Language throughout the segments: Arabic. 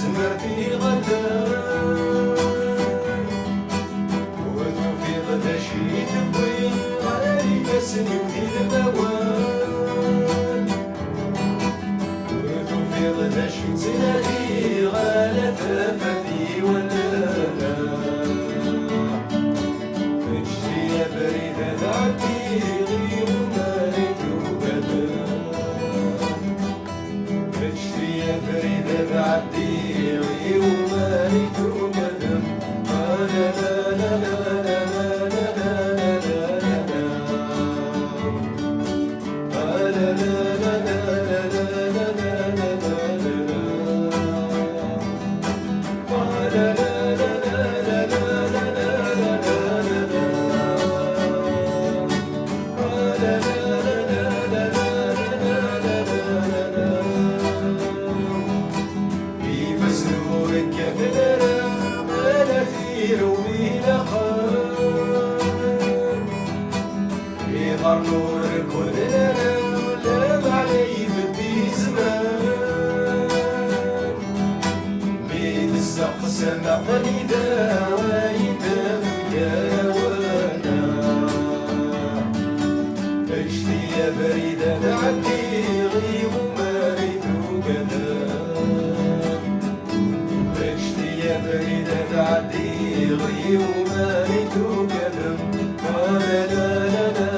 زمر في غدا وذوفي غدا شي تبوي غالي فاسني وذي الموال وذوفي غدا شي تنادي غالا ثافافي ولا لا اجتي يا بريدة تعدي غير مالك وبدا اجتي يا بريدة تعدي غير مالك وبدا لا لا لا لا لا نورك ولنا ولا علي بدي زمان بيت السقف سمع قليدا ويدا فيا وانا اجتي يا بريدة تعدي غيب وماريت وكذا اجتي يا بريدة تعدي غيب وماريت وكذا لا لا لا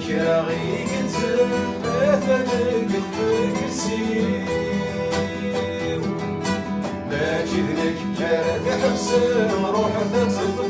يا غيك أفدك الفكسيو لا جذلك كانت حبس روح تطلب